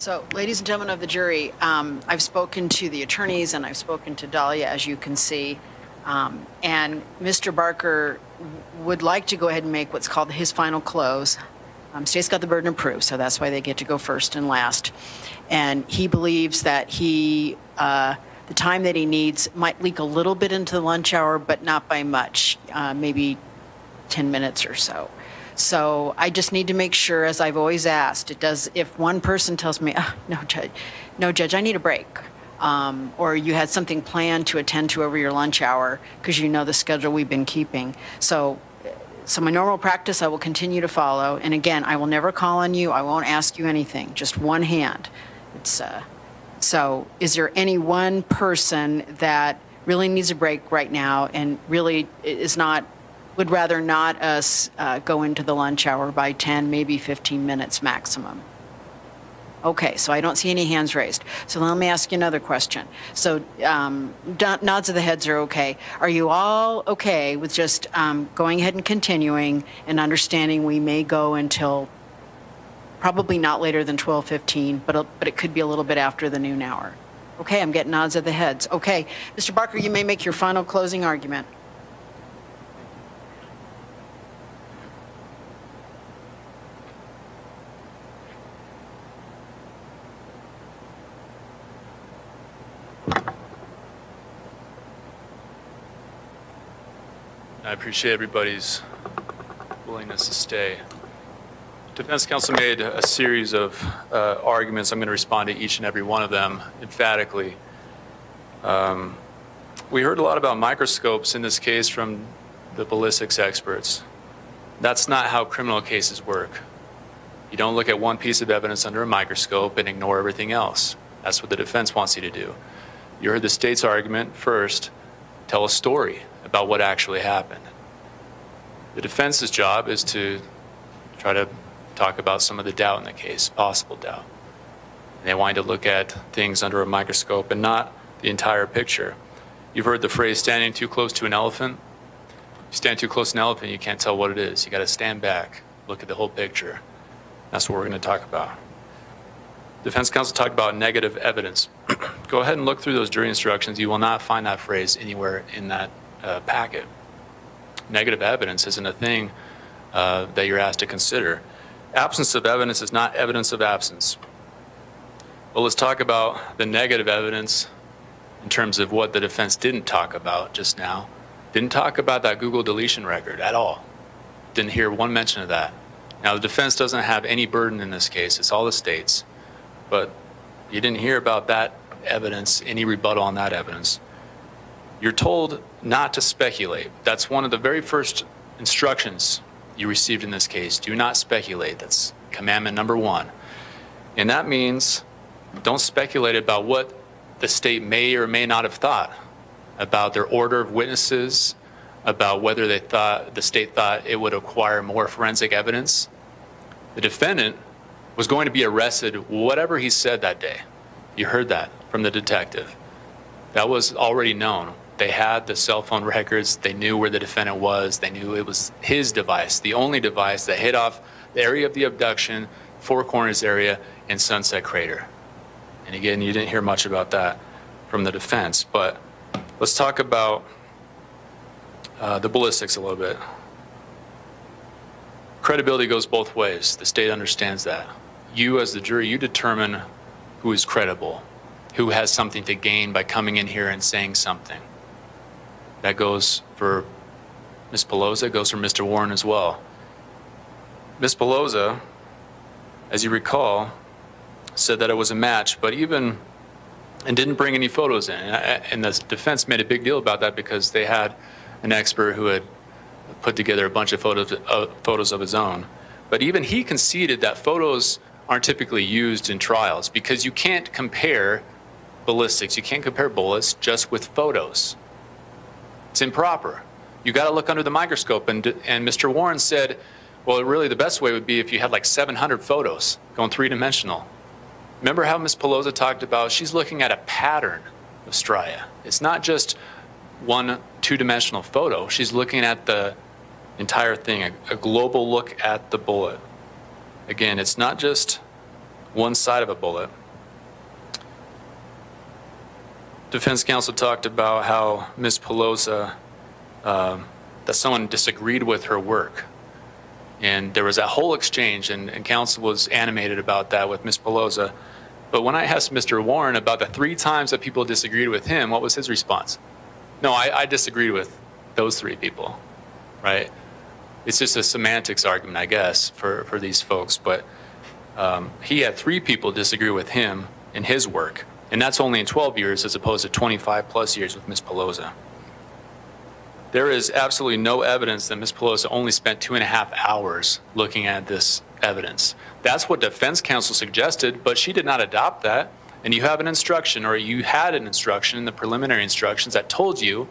So, ladies and gentlemen of the jury, I've spoken to the attorneys and I've spoken to Dahlia, as you can see, and Mr. Barker would like to go ahead and make what's called his final close. State's got the burden of proof, so that's why they get to go first and last. And he believes that the time that he needs might leak a little bit into the lunch hour, but not by much, maybe 10 minutes or so. So I just need to make sure, as I've always asked, if one person tells me, oh, no, Judge, I need a break, or you had something planned to attend to over your lunch hour because you know the schedule we've been keeping. So my normal practice I will continue to follow. And again, I will never call on you. I won't ask you anything, just one hand. So is there any one person that really needs a break right now and really would rather not us go into the lunch hour by 10, maybe 15 minutes maximum? Okay, so I don't see any hands raised. So let me ask you another question. So nods of the heads are okay. Are you all okay with just going ahead and continuing and understanding we may go until probably not later than 12:15, but it could be a little bit after the noon hour? Okay, I'm getting nods of the heads. Okay, Mr. Barker, you may make your final closing argument. I appreciate everybody's willingness to stay. Defense counsel made a series of arguments. I'm going to respond to each and every one of them emphatically. We heard a lot about microscopes in this case from the ballistics experts. That's not how criminal cases work. You don't look at one piece of evidence under a microscope and ignore everything else. That's what the defense wants you to do. You heard the state's argument first. Tell a story about what actually happened. The defense's job is to try to talk about some of the doubt in the case, possible doubt. And they want you to look at things under a microscope and not the entire picture. You've heard the phrase standing too close to an elephant. If you stand too close to an elephant, you can't tell what it is. You got to stand back, look at the whole picture. That's what we're going to talk about. Defense counsel talked about negative evidence. Go ahead and look through those jury instructions. You will not find that phrase anywhere in that packet. Negative evidence isn't a thing that you're asked to consider. Absence of evidence is not evidence of absence. Well, let's talk about the negative evidence in terms of what the defense didn't talk about just now. Didn't talk about that Google deletion record at all. Didn't hear one mention of that. Now, the defense doesn't have any burden in this case. It's all the state's. But you didn't hear about that evidence, any rebuttal on that evidence. You're told not to speculate. That's one of the very first instructions you received in this case. Do not speculate. That's commandment number 1. And that means don't speculate about what the state may or may not have thought about their order of witnesses, about whether the state thought it would acquire more forensic evidence. The defendant was going to be arrested, whatever he said that day. You heard that from the detective. That was already known. They had the cell phone records. They knew where the defendant was. They knew it was his device, the only device that hit off the area of the abduction, Four Corners area, and Sunset Crater. And again, you didn't hear much about that from the defense. But let's talk about the ballistics a little bit. Credibility goes both ways. The state understands that. You, as the jury, you determine who is credible, who has something to gain by coming in here and saying something. That goes for Ms. Pelosa, it goes for Mr. Warren as well. Ms. Pelosa, as you recall, said that it was a match, and didn't bring any photos in. And the defense made a big deal about that because they had an expert who had put together a bunch of photos of his own. But even he conceded that photos aren't typically used in trials because you can't compare ballistics. You can't compare bullets just with photos. It's improper. You got to look under the microscope. And Mr. Warren said, well, really the best way would be if you had like 700 photos going three-dimensional. Remember how Ms. Pelosa talked about she's looking at a pattern of stria. It's not just one two-dimensional photo. She's looking at the entire thing, a global look at the bullet. Again, it's not just one side of a bullet. Defense counsel talked about how Ms. Pelosa, that someone disagreed with her work. And there was that whole exchange, and counsel was animated about that with Ms. Pelosa. But when I asked Mr. Warren about the 3 times that people disagreed with him, what was his response? No, I disagreed with those 3 people, right? It's just a semantics argument, I guess, for these folks. But he had 3 people disagree with him in his work. And that's only in 12 years as opposed to 25 plus years with Ms. Pelosa. There is absolutely no evidence that Ms. Pelosa only spent 2.5 hours looking at this evidence. That's what defense counsel suggested, but she did not adopt that. And you have an instruction, or you had an instruction in the preliminary instructions that told you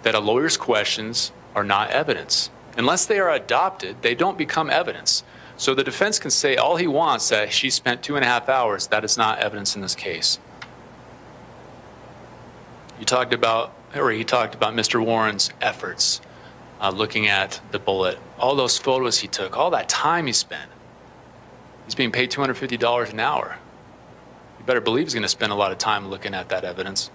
that a lawyer's questions are not evidence. Unless they are adopted, they don't become evidence. So the defense can say all he wants that she spent 2.5 hours. That is not evidence in this case. He talked about Mr. Warren's efforts looking at the bullet, all those photos he took, all that time he spent. He's being paid $250 an hour. You better believe he's going to spend a lot of time looking at that evidence.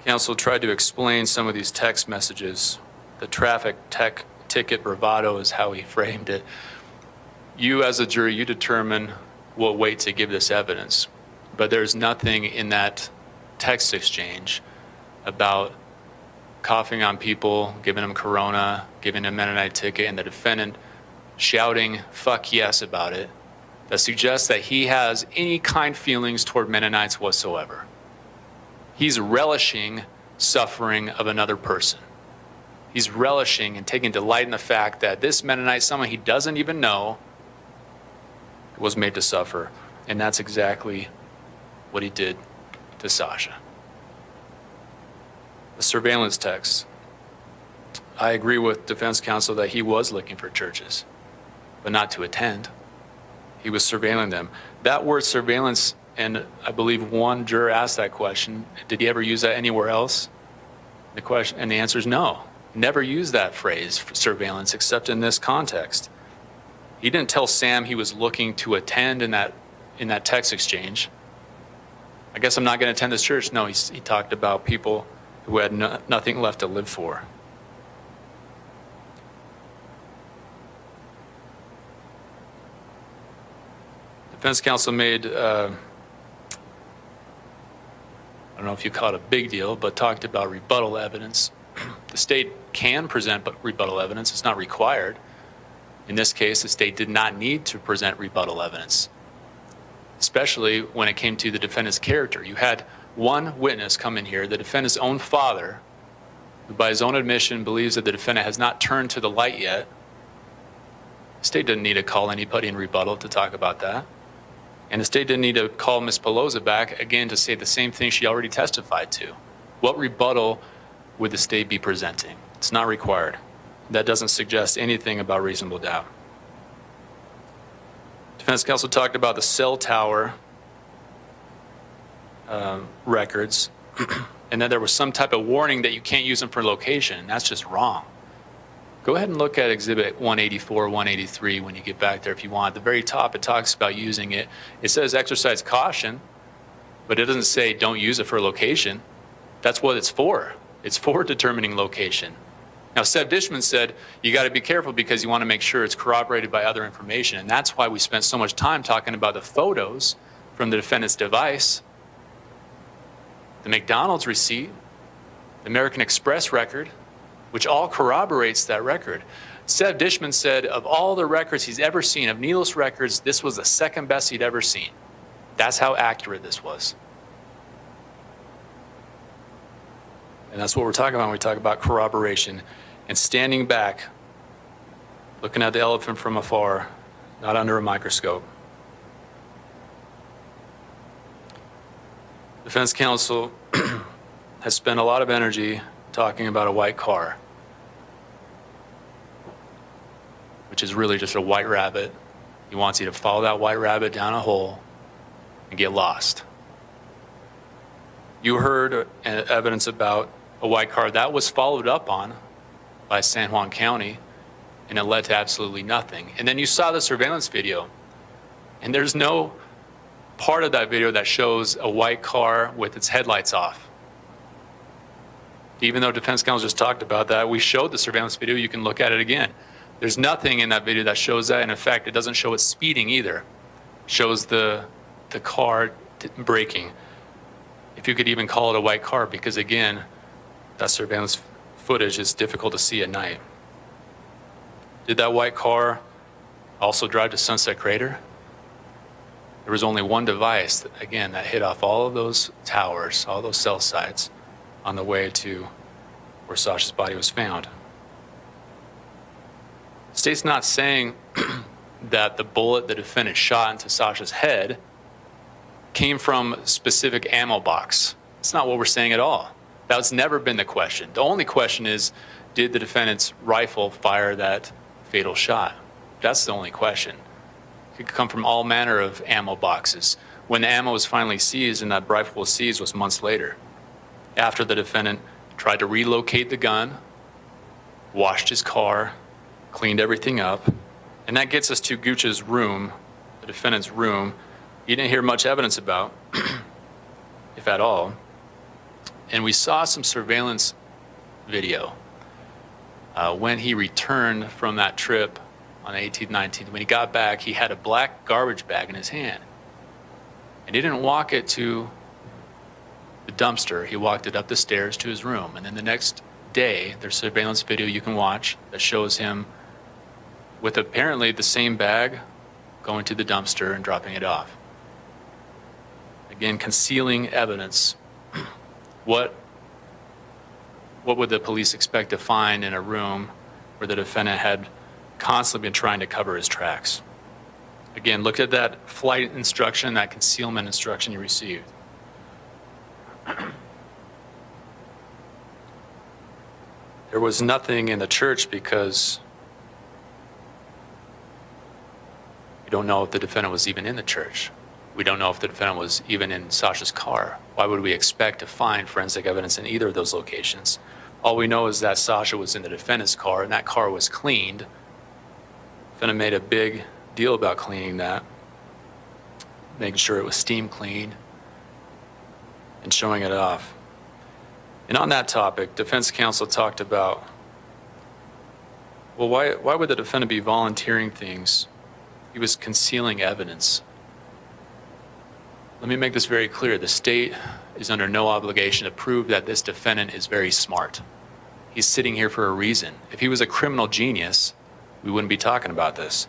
Counsel tried to explain some of these text messages. The traffic ticket bravado is how he framed it. You as a jury, you determine what weight to give this evidence. But there's nothing in that text exchange about coughing on people, giving them corona, giving them a Mennonite ticket, and the defendant shouting "fuck yes" about it, that suggests that he has any kind feelings toward Mennonites whatsoever. He's relishing suffering of another person. He's relishing and taking delight in the fact that this Mennonite, someone he doesn't even know, was made to suffer. And that's exactly what he did to Sasha. The surveillance text. I agree with defense counsel that he was looking for churches, but not to attend. He was surveilling them. That word surveillance, and I believe one juror asked that question, did he ever use that anywhere else? The answer is no. Never used that phrase, for surveillance, except in this context. He didn't tell Sam he was looking to attend in that text exchange. I guess I'm not going to attend this church. No, he talked about people who had nothing left to live for. Defense counsel made, I don't know if you call it a big deal, but talked about rebuttal evidence. The state can present rebuttal evidence. It's not required. In this case, the state did not need to present rebuttal evidence, especially when it came to the defendant's character. You had one witness come in here, the defendant's own father, who by his own admission believes that the defendant has not turned to the light yet. The state didn't need to call anybody in rebuttal to talk about that. And the state didn't need to call Ms. Pelosa back again to say the same thing she already testified to. What rebuttal would the state be presenting? It's not required. That doesn't suggest anything about reasonable doubt. Defense counsel talked about the cell tower records, and that there was some type of warning that you can't use them for location, and that's just wrong. Go ahead and look at Exhibit 184, 183 when you get back there if you want. At the very top, it talks about using it. It says exercise caution, but it doesn't say don't use it for location. That's what it's for. It's for determining location. Now, Seb Dishman said you got to be careful because you want to make sure it's corroborated by other information, and that's why we spent so much time talking about the photos from the defendant's device, the McDonald's receipt, the American Express record, which all corroborates that record. Seb Dishman said of all the records he's ever seen, of needless records, this was the second best he'd ever seen. That's how accurate this was. And that's what we're talking about when we talk about corroboration and standing back, looking at the elephant from afar, not under a microscope. Defense counsel has spent a lot of energy talking about a white car, which is really just a white rabbit. He wants you to follow that white rabbit down a hole and get lost. You heard evidence about a white car that was followed up on by San Juan County, and it led to absolutely nothing. And then you saw the surveillance video, and there's no part of that video that shows a white car with its headlights off. Even though defense counsel just talked about that, we showed the surveillance video. You can look at it again. There's nothing in that video that shows that. In fact, it doesn't show it speeding either. It shows the car braking. If you could even call it a white car, because again, that surveillance footage is difficult to see at night. Did that white car also drive to Sunset Crater? There was only one device, that hit off all of those towers, all those cell sites, on the way to where Sasha's body was found. The state's not saying that the bullet the defendant shot into Sasha's head came from a specific ammo box. That's not what we're saying at all. That's never been the question. The only question is, did the defendant's rifle fire that fatal shot? That's the only question. It could come from all manner of ammo boxes. When the ammo was finally seized and that rifle was seized was months later, after the defendant tried to relocate the gun, washed his car, cleaned everything up. And that gets us to Gooch's room, the defendant's room. You didn't hear much evidence about, if at all. And we saw some surveillance video when he returned from that trip on the 18th, 19th. When he got back, he had a black garbage bag in his hand. And he didn't walk it to the dumpster. He walked it up the stairs to his room. And then the next day, there's surveillance video you can watch that shows him with apparently the same bag going to the dumpster and dropping it off. Again, concealing evidence. What would the police expect to find in a room where the defendant had constantly been trying to cover his tracks? Again, look at that flight instruction, that concealment instruction you received. There was nothing in the church because we don't know if the defendant was even in the church. We don't know if the defendant was even in Sasha's car. Why would we expect to find forensic evidence in either of those locations? All we know is that Sasha was in the defendant's car and that car was cleaned. The defendant made a big deal about cleaning that, making sure it was steam cleaned and showing it off. And on that topic, defense counsel talked about, well, why would the defendant be volunteering things? He was concealing evidence. Let me make this very clear. The state is under no obligation to prove that this defendant is very smart. He's sitting here for a reason. If he was a criminal genius, we wouldn't be talking about this.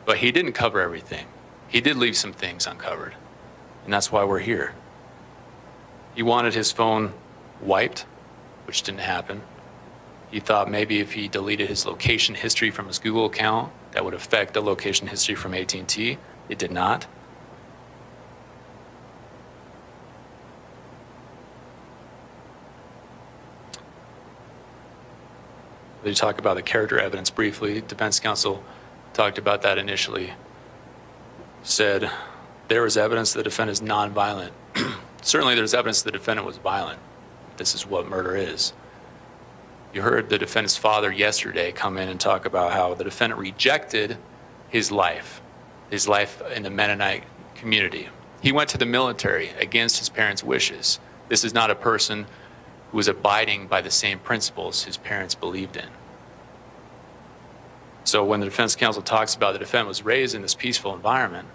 But he didn't cover everything. He did leave some things uncovered. And that's why we're here. He wanted his phone wiped, which didn't happen. He thought maybe if he deleted his location history from his Google account, that would affect the location history from AT&T. It did not. They talk about the character evidence briefly. Defense counsel talked about that initially. Said there was evidence the defendant is nonviolent. Certainly there's evidence the defendant was violent. This is what murder is. You heard the defendant's father yesterday come in and talk about how the defendant rejected his life in the Mennonite community. He went to the military against his parents' wishes. This is not a person who was abiding by the same principles his parents believed in. So when the defense counsel talks about the defendant was raised in this peaceful environment,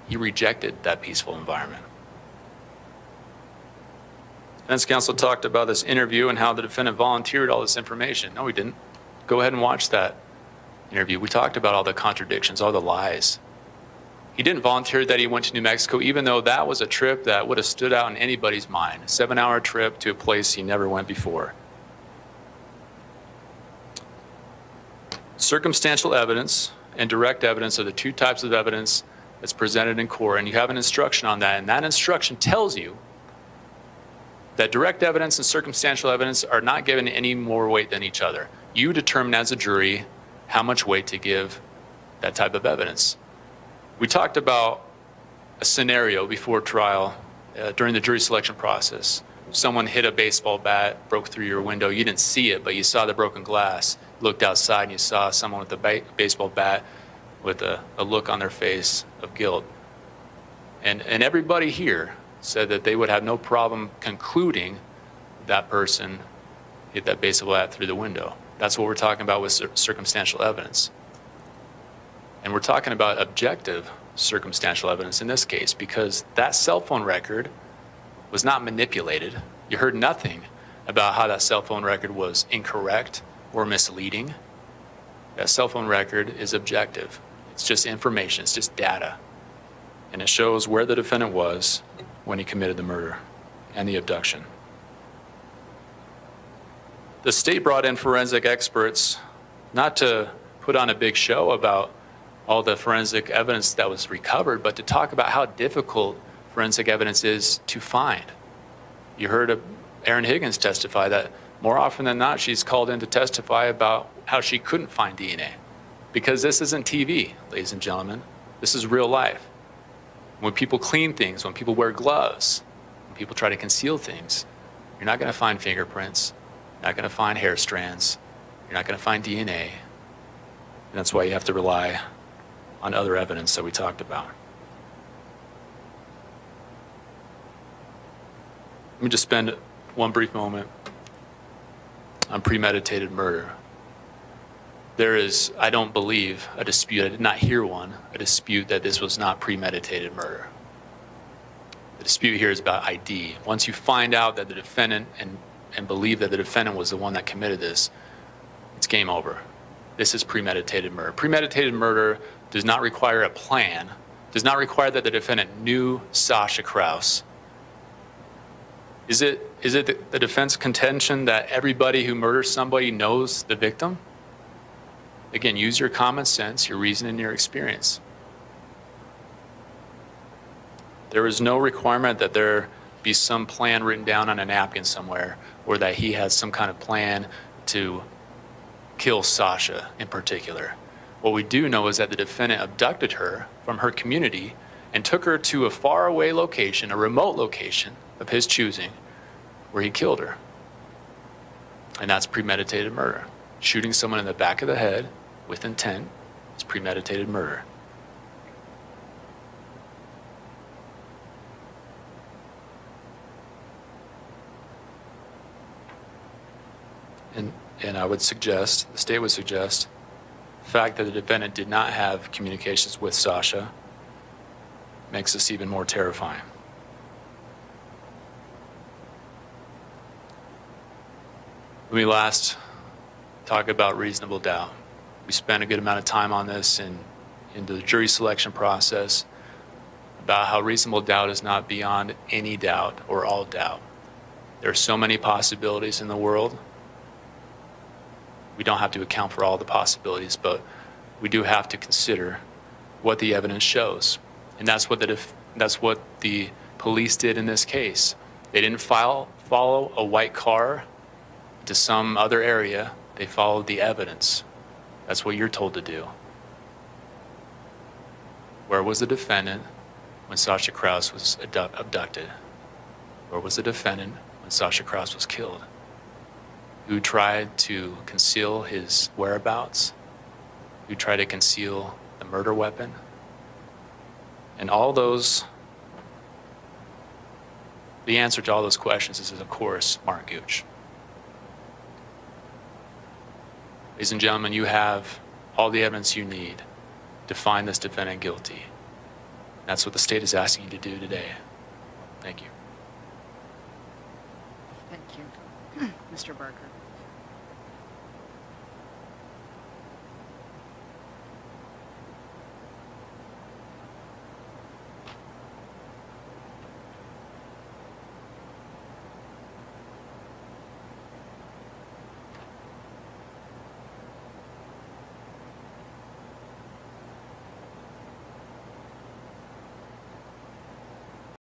he rejected that peaceful environment. Defense counsel talked about this interview and how the defendant volunteered all this information. No, he didn't. Go ahead and watch that interview. We talked about all the contradictions, all the lies. He didn't volunteer that he went to New Mexico, even though that was a trip that would have stood out in anybody's mind. A 7-hour trip to a place he never went before. Circumstantial evidence and direct evidence are the two types of evidence that's presented in court, and you have an instruction on that, and that instruction tells you that direct evidence and circumstantial evidence are not given any more weight than each other. You determine as a jury how much weight to give that type of evidence. We talked about a scenario before trial during the jury selection process someone hit a baseball bat, broke through your window. You didn't see it, but you saw the broken glass. You looked outside and you saw someone with a baseball bat with a look on their face of guilt. And everybody here said that they would have no problem concluding that person hit that baseball bat through the window. That's what we're talking about with circumstantial evidence. And we're talking about objective circumstantial evidence in this case, because that cell phone record was not manipulated. You heard nothing about how that cell phone record was incorrect or misleading. That cell phone record is objective. It's just information, it's just data. And it shows where the defendant was when he committed the murder and the abduction. The state brought in forensic experts not to put on a big show about all the forensic evidence that was recovered, but to talk about how difficult forensic evidence is to find. You heard Erin Higgins testify that more often than not, she's called in to testify about how she couldn't find DNA. Because this isn't TV, ladies and gentlemen. This is real life. When people clean things, when people wear gloves, when people try to conceal things, you're not going to find fingerprints, you're not going to find hair strands, you're not going to find DNA. And that's why you have to rely on other evidence that we talked about. Let me just spend one brief moment on premeditated murder. There is, I don't believe, a dispute, I did not hear one, a dispute that this was not premeditated murder. The dispute here is about ID. Once you find out that the defendant and believe that the defendant was the one that committed this, it's game over. This is premeditated murder. Premeditated murder does not require a plan, does not require that the defendant knew Sasha Krause. Is it the defense contention that everybody who murders somebody knows the victim? Again, use your common sense, your reason, and your experience. There is no requirement that there be some plan written down on a napkin somewhere, or that he has some kind of plan to kill Sasha in particular. What we do know is that the defendant abducted her from her community and took her to a faraway location, a remote location of his choosing, where he killed her. And that's premeditated murder. Shooting someone in the back of the head with intent is premeditated murder. And I would suggest, the state would suggest, the fact that the defendant did not have communications with Sasha makes this even more terrifying. Let me last talk about reasonable doubt. We spent a good amount of time on this in the jury selection process, about how reasonable doubt is not beyond any doubt or all doubt. There are so many possibilities in the world. We don't have to account for all the possibilities, but we do have to consider what the evidence shows. And that's what the police did in this case. They didn't follow a white car to some other area. They followed the evidence. That's what you're told to do. Where was the defendant when Sasha Krause was abducted? Where was the defendant when Sasha Krause was killed? Who tried to conceal his whereabouts? Who tried to conceal the murder weapon? And all those, the answer to all those questions is, of course, Mark Gooch. Ladies and gentlemen, you have all the evidence you need to find this defendant guilty. That's what the state is asking you to do today. Thank you. Thank you. Mr. Barker.